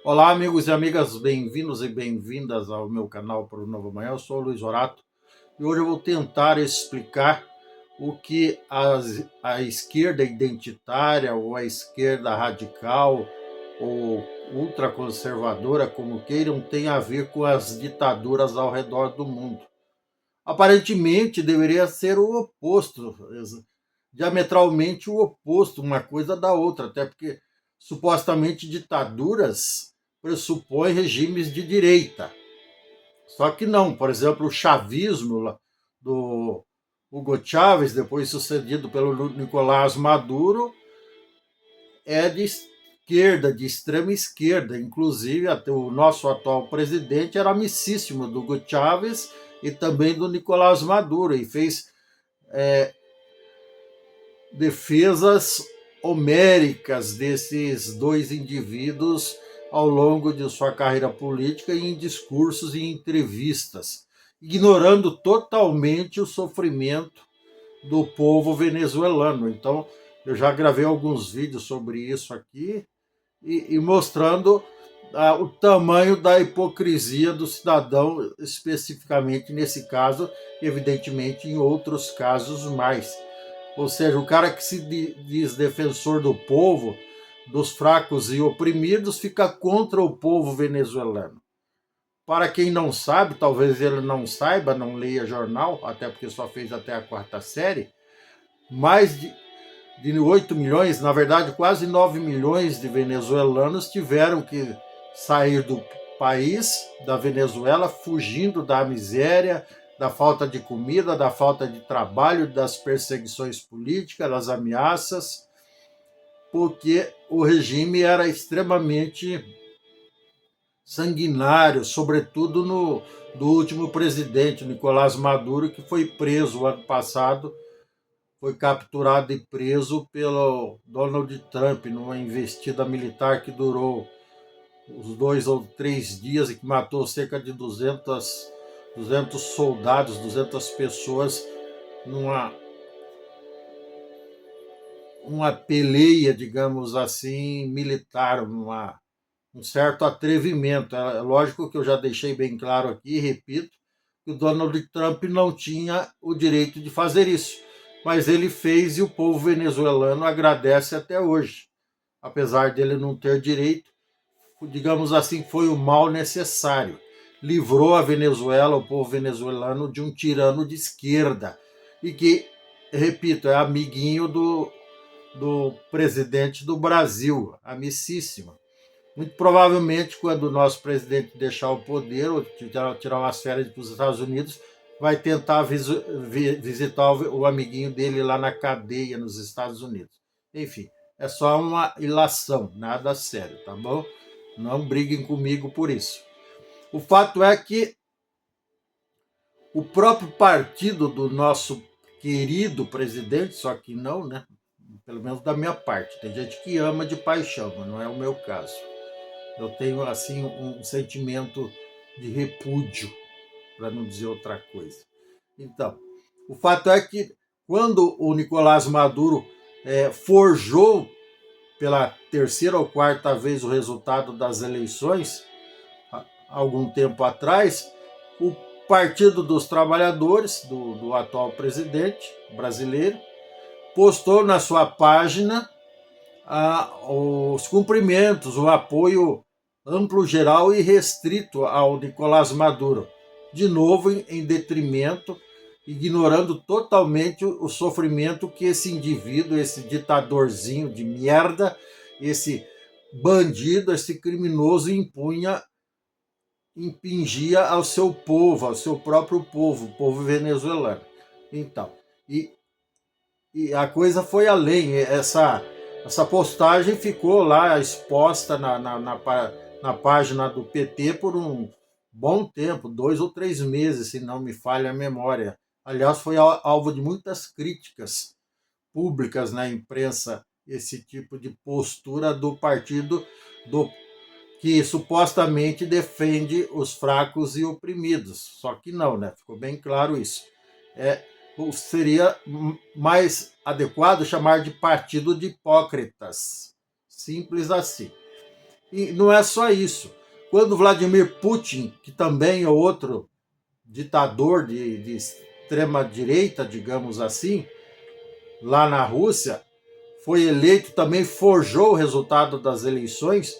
Olá, amigos e amigas, bem-vindos e bem-vindas ao meu canal Para o Novo Amanhã. Eu sou o Luiz Horato e hoje eu vou tentar explicar o que a esquerda identitária ou a esquerda radical ou ultraconservadora, como queiram, tem a ver com as ditaduras ao redor do mundo. Aparentemente deveria ser o oposto, diametralmente o oposto, uma coisa da outra, até porque supostamente ditaduras pressupõem regimes de direita. Só que não, por exemplo, o chavismo do Hugo Chávez, depois sucedido pelo Nicolás Maduro, é de esquerda, de extrema esquerda. Inclusive, até o nosso atual presidente era amicíssimo do Hugo Chávez e também do Nicolás Maduro, e fez defesas homéricas desses dois indivíduos ao longo de sua carreira política e em discursos e entrevistas, ignorando totalmente o sofrimento do povo venezuelano. Então, eu já gravei alguns vídeos sobre isso aqui e mostrando o tamanho da hipocrisia do cidadão, especificamente nesse caso, evidentemente em outros casos mais. Ou seja, o cara que se diz defensor do povo, dos fracos e oprimidos, fica contra o povo venezuelano. Para quem não sabe, talvez ele não saiba, não leia jornal, até porque só fez até a quarta série, mais de 8 milhões, na verdade quase 9 milhões de venezuelanos tiveram que sair do país, da Venezuela, fugindo da miséria, da falta de comida, da falta de trabalho, das perseguições políticas, das ameaças, porque o regime era extremamente sanguinário, sobretudo do último presidente, Nicolás Maduro, que foi preso ano passado, foi capturado e preso pelo Donald Trump numa investida militar que durou uns 2 ou 3 dias e que matou cerca de 200 soldados, 200 pessoas numa uma peleia, digamos assim, militar, um certo atrevimento. É lógico que eu já deixei bem claro aqui, repito, que o Donald Trump não tinha o direito de fazer isso, mas ele fez e o povo venezuelano agradece até hoje. Apesar dele não ter direito, digamos assim, foi o mal necessário. Livrou a Venezuela, o povo venezuelano, de um tirano de esquerda e que, repito, é amiguinho do presidente do Brasil, amicíssimo. Muito provavelmente, quando o nosso presidente deixar o poder ou tirar umas férias para os Estados Unidos, vai tentar visitar o amiguinho dele lá na cadeia nos Estados Unidos. Enfim, é só uma ilação, nada sério, tá bom? Não briguem comigo por isso. O fato é que o próprio partido do nosso querido presidente, só que não, né? Pelo menos da minha parte. Tem gente que ama de paixão, mas não é o meu caso. Eu tenho, assim, um sentimento de repúdio, para não dizer outra coisa. Então, o fato é que quando o Nicolás Maduro forjou pela terceira ou quarta vez o resultado das eleições, há algum tempo atrás, o Partido dos Trabalhadores, do atual presidente brasileiro, postou na sua página os cumprimentos, o apoio amplo, geral e restrito ao Nicolás Maduro, de novo em detrimento, ignorando totalmente o sofrimento que esse indivíduo, esse ditadorzinho de merda, esse bandido, esse criminoso impingia ao seu povo, ao seu próprio povo, o povo venezuelano. Então, e a coisa foi além. Essa postagem ficou lá exposta na página do PT por um bom tempo, 2 ou 3 meses, se não me falha a memória. Aliás, foi alvo de muitas críticas públicas na imprensa, esse tipo de postura do partido que supostamente defende os fracos e oprimidos. Só que não, né? Ficou bem claro isso. Seria mais adequado chamar de partido de hipócritas. Simples assim. E não é só isso. Quando Vladimir Putin, que também é outro ditador de extrema-direita, digamos assim, lá na Rússia, foi eleito, também forjou o resultado das eleições,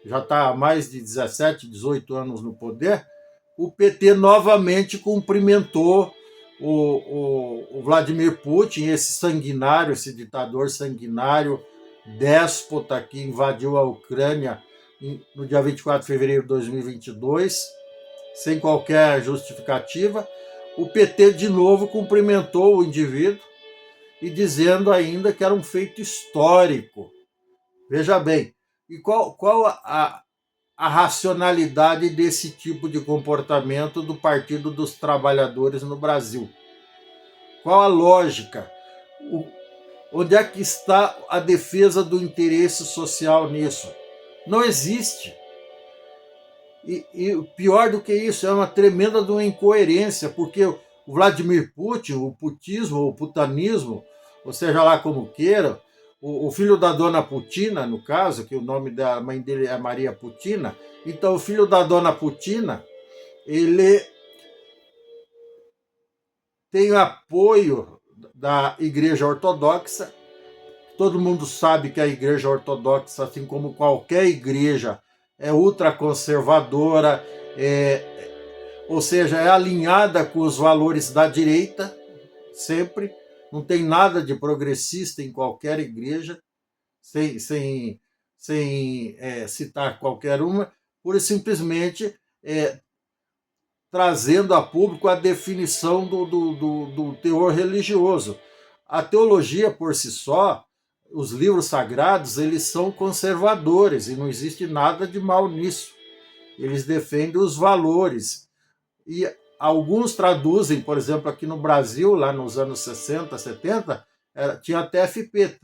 já está há mais de 17, 18 anos no poder, o PT novamente cumprimentou o Vladimir Putin, esse sanguinário, esse ditador sanguinário, déspota que invadiu a Ucrânia no dia 24 de fevereiro de 2022, sem qualquer justificativa. O PT de novo cumprimentou o indivíduo e dizendo ainda que era um feito histórico. Veja bem, e qual a racionalidade desse tipo de comportamento do Partido dos Trabalhadores no Brasil? Qual a lógica? Onde é que está a defesa do interesse social nisso? Não existe. E pior do que isso, é uma tremenda de uma incoerência, porque o Vladimir Putin, o putismo, o putanismo, ou seja lá como queira, o filho da dona Putina, no caso, que o nome da mãe dele é Maria Putina, então o filho da dona Putina, ele tem apoio da Igreja Ortodoxa. Todo mundo sabe que a Igreja Ortodoxa, assim como qualquer igreja, é ultraconservadora, ou seja, é alinhada com os valores da direita, sempre. Não tem nada de progressista em qualquer igreja, sem citar qualquer uma, pura e simplesmente trazendo a público a definição do teor religioso. A teologia por si só, os livros sagrados, eles são conservadores e não existe nada de mal nisso. Eles defendem os valores. E alguns traduzem, por exemplo, aqui no Brasil, lá nos anos 60, 70, tinha a TFP,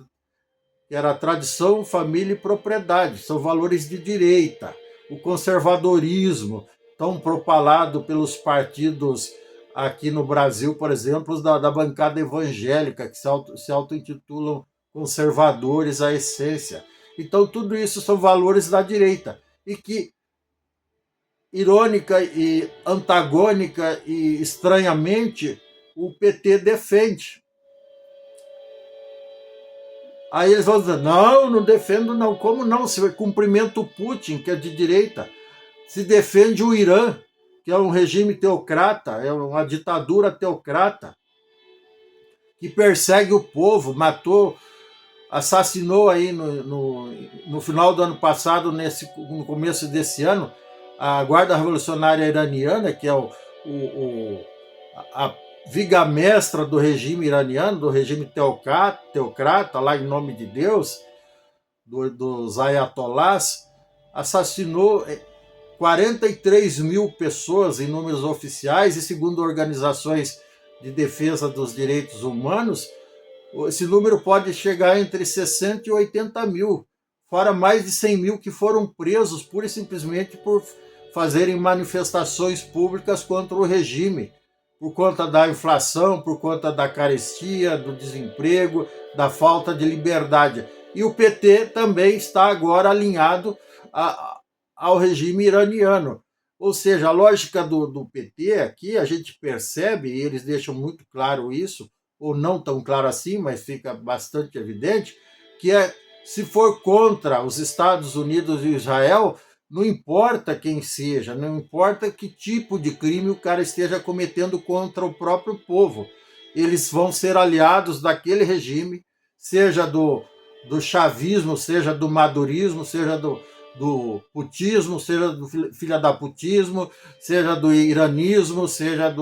que era tradição, família e propriedade. São valores de direita. O conservadorismo, tão propalado pelos partidos aqui no Brasil, por exemplo, da bancada evangélica, que se auto-intitulam conservadores à essência. Então, tudo isso são valores da direita e que, irônica e antagônica e estranhamente, o PT defende. Aí eles vão dizer, não defendo não. Como não? Se cumprimenta o Putin, que é de direita. Se defende o Irã, que é um regime teocrata, é uma ditadura teocrata, que persegue o povo, matou, assassinou aí no final do ano passado, no começo desse ano, a Guarda Revolucionária Iraniana, que é a viga-mestra do regime iraniano, do regime teocrata, lá em nome de Deus, dos ayatolás, assassinou 43 mil pessoas em números oficiais, e segundo organizações de defesa dos direitos humanos, esse número pode chegar entre 60 e 80 mil, fora mais de 100 mil que foram presos pura e simplesmente por fazerem manifestações públicas contra o regime, por conta da inflação, por conta da carestia, do desemprego, da falta de liberdade. E o PT também está agora alinhado ao regime iraniano. Ou seja, a lógica do PT aqui, a gente percebe, e eles deixam muito claro isso, ou não tão claro assim, mas fica bastante evidente, que se for contra os Estados Unidos e Israel, não importa quem seja, não importa que tipo de crime o cara esteja cometendo contra o próprio povo, eles vão ser aliados daquele regime, seja do chavismo, seja do madurismo, seja do putismo, seja do filhadaputismo, seja do iranismo, seja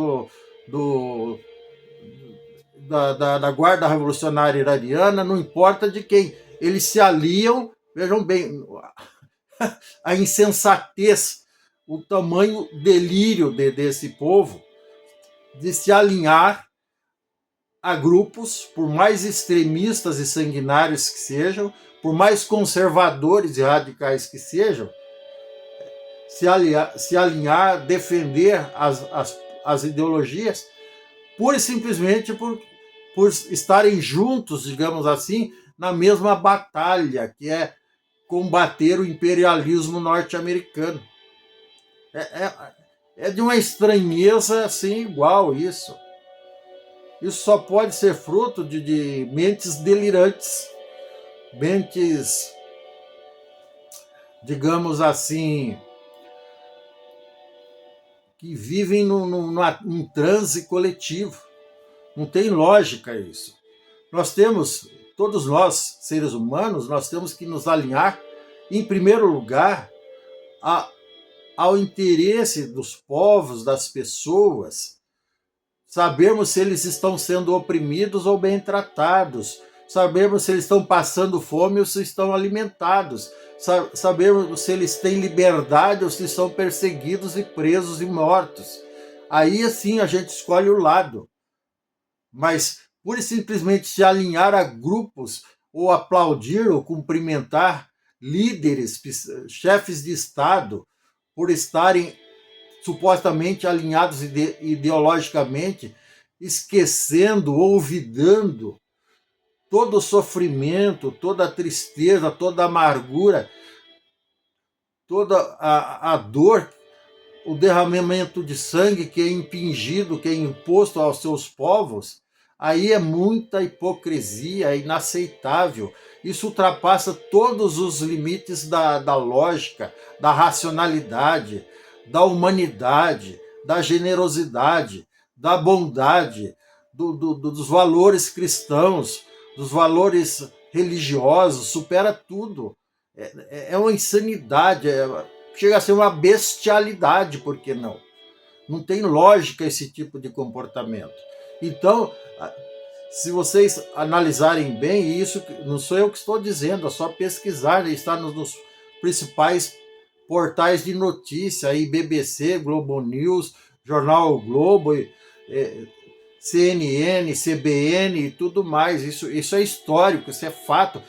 da Guarda Revolucionária Iraniana, não importa de quem. Eles se aliam, vejam bem, a insensatez, o tamanho delírio desse povo de se alinhar a grupos, por mais extremistas e sanguinários que sejam, por mais conservadores e radicais que sejam, se alinhar, defender as ideologias, pura e simplesmente por estarem juntos, digamos assim, na mesma batalha, que é combater o imperialismo norte-americano. É de uma estranheza sem igual isso. Isso só pode ser fruto de mentes delirantes, mentes, digamos assim, que vivem num transe coletivo. Não tem lógica isso. Todos nós, seres humanos, nós temos que nos alinhar, em primeiro lugar, ao interesse dos povos, das pessoas, sabermos se eles estão sendo oprimidos ou bem tratados, sabermos se eles estão passando fome ou se estão alimentados, sabermos se eles têm liberdade ou se estão perseguidos e presos e mortos. Aí assim a gente escolhe o lado. Mas pura e simplesmente se alinhar a grupos ou aplaudir ou cumprimentar líderes, chefes de Estado, por estarem supostamente alinhados ideologicamente, esquecendo, olvidando todo o sofrimento, toda a tristeza, toda a amargura, toda a dor, o derramamento de sangue que é impingido, que é imposto aos seus povos, aí é muita hipocrisia, é inaceitável. Isso ultrapassa todos os limites da lógica, da racionalidade, da humanidade, da generosidade, da bondade, dos valores cristãos, dos valores religiosos, supera tudo. É uma insanidade, chega a ser uma bestialidade, por que não? Não tem lógica esse tipo de comportamento. Então, se vocês analisarem bem, isso não sou eu que estou dizendo, é só pesquisar, está nos principais portais de notícia, aí BBC, Globo News, Jornal o Globo, CNN, CBN e tudo mais. Isso é histórico, isso é fato.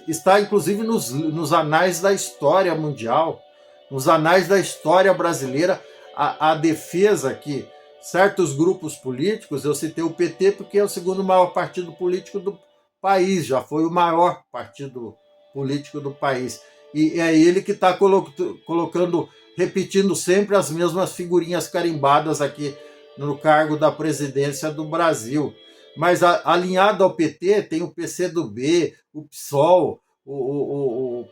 Está inclusive nos anais da história mundial, nos anais da história brasileira, a defesa que certos grupos políticos, eu citei o PT porque é o segundo maior partido político do país, já foi o maior partido político do país. E é ele que está colocando, repetindo sempre as mesmas figurinhas carimbadas aqui no cargo da presidência do Brasil. Mas alinhado ao PT tem o PCdoB, o PSOL, o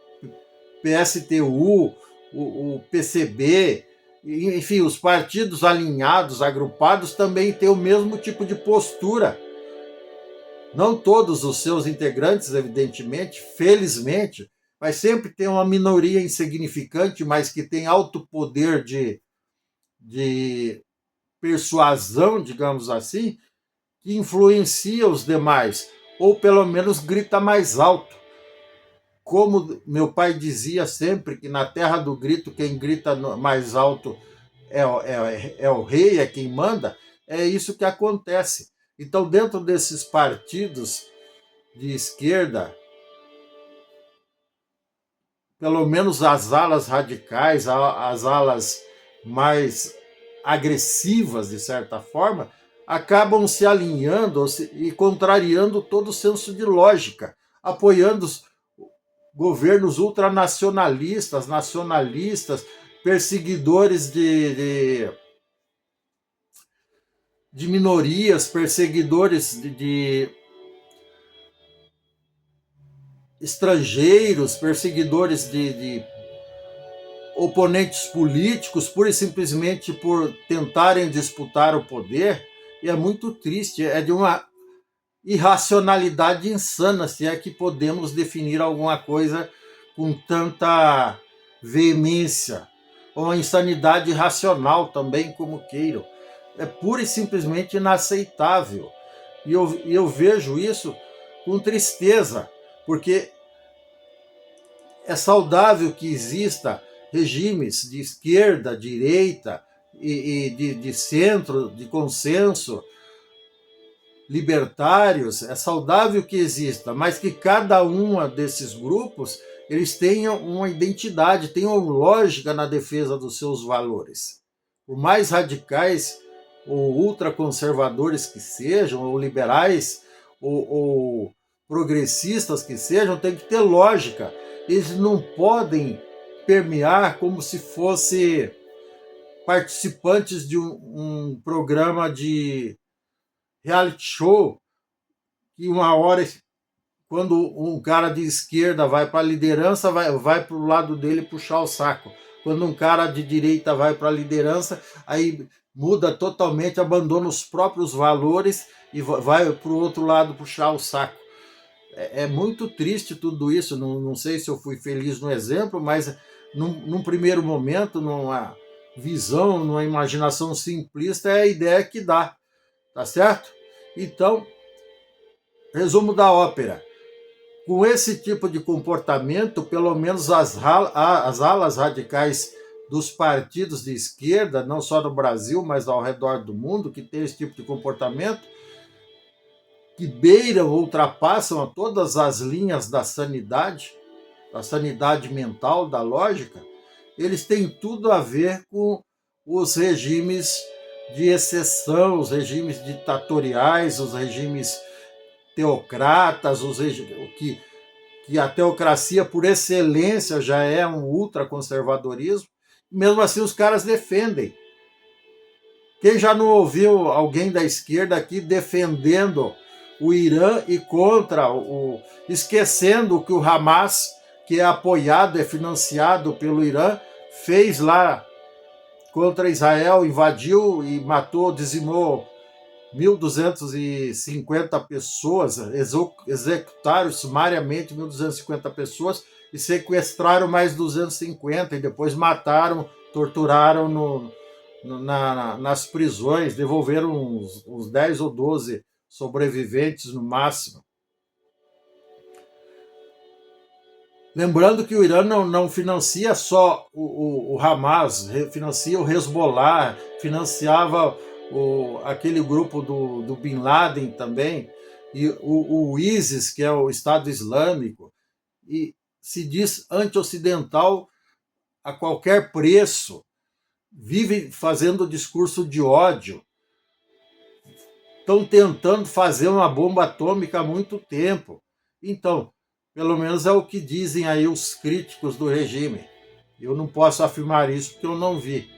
PSTU, o PCB, enfim, os partidos alinhados, agrupados, também têm o mesmo tipo de postura. Não todos os seus integrantes, evidentemente, felizmente, mas sempre tem uma minoria insignificante, mas que tem alto poder de persuasão, digamos assim, que influencia os demais, ou pelo menos grita mais alto. Como meu pai dizia sempre, que na terra do grito, quem grita mais alto é o rei, é quem manda, é isso que acontece. Então, dentro desses partidos de esquerda, pelo menos as alas radicais, as alas mais agressivas, de certa forma, acabam se alinhando e contrariando todo o senso de lógica, apoiando os governos ultranacionalistas, nacionalistas, perseguidores de minorias, perseguidores de estrangeiros, perseguidores de oponentes políticos, pura e simplesmente por tentarem disputar o poder. E é muito triste, é de uma irracionalidade insana, se é que podemos definir alguma coisa com tanta veemência, ou uma insanidade irracional também, como queiram. É pura e simplesmente inaceitável. E eu vejo isso com tristeza, porque é saudável que exista regimes de esquerda, direita e de centro, de consenso, libertários, é saudável que exista, mas que cada um desses grupos eles tenham uma identidade, tenham lógica na defesa dos seus valores. Por mais radicais ou ultraconservadores que sejam, ou liberais, ou progressistas que sejam, tem que ter lógica. eles não podem permear como se fosse participantes de um programa de reality show, que uma hora, quando um cara de esquerda vai para a liderança, vai para o lado dele puxar o saco. Quando um cara de direita vai para a liderança, aí muda totalmente, abandona os próprios valores e vai para o outro lado puxar o saco. É muito triste tudo isso. Não sei se eu fui feliz no exemplo, mas num primeiro momento, numa visão, numa imaginação simplista, é a ideia que dá, tá certo? Então, resumo da ópera. Com esse tipo de comportamento, pelo menos as alas radicais dos partidos de esquerda, não só no Brasil, mas ao redor do mundo, que tem esse tipo de comportamento, que beiram, ultrapassam a todas as linhas da sanidade mental, da lógica, eles têm tudo a ver com os regimes de exceção, os regimes ditatoriais, os regimes teocratas, que a teocracia por excelência já é um ultraconservadorismo. Mesmo assim os caras defendem. Quem já não ouviu alguém da esquerda aqui defendendo o Irã e contra esquecendo que o Hamas, que é apoiado, é financiado pelo Irã, fez lá contra Israel, invadiu e matou, dizimou 1.250 pessoas, executaram sumariamente 1.250 pessoas e sequestraram mais 250 e depois mataram, torturaram nas prisões, devolveram uns 10 ou 12 sobreviventes no máximo. Lembrando que o Irã não financia só o Hamas, financia o Hezbollah, financiava aquele grupo do Bin Laden também, e o ISIS, que é o Estado Islâmico, e se diz anti-ocidental a qualquer preço, vive fazendo discurso de ódio, estão tentando fazer uma bomba atômica há muito tempo. Então, pelo menos é o que dizem aí os críticos do regime. Eu não posso afirmar isso porque eu não vi,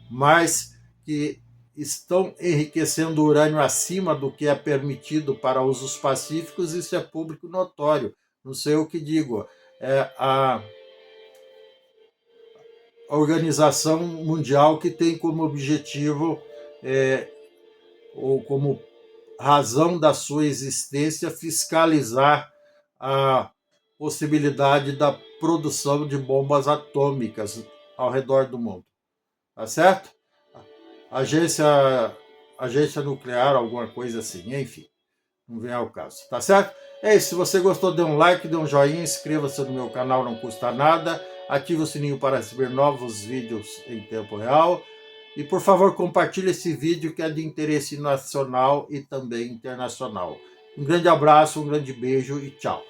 mas que estão enriquecendo urânio acima do que é permitido para usos pacíficos, isso é público notório. Não sei o que digo. A Organização Mundial que tem como objetivo, ou como razão da sua existência, fiscalizar a possibilidade da produção de bombas atômicas ao redor do mundo. Tá certo? Agência nuclear, alguma coisa assim, enfim. Não vem ao caso, tá certo? É isso, se você gostou, dê um like, dê um joinha, inscreva-se no meu canal, não custa nada. Ative o sininho para receber novos vídeos em tempo real. E, por favor, compartilhe esse vídeo que é de interesse nacional e também internacional. Um grande abraço, um grande beijo e tchau.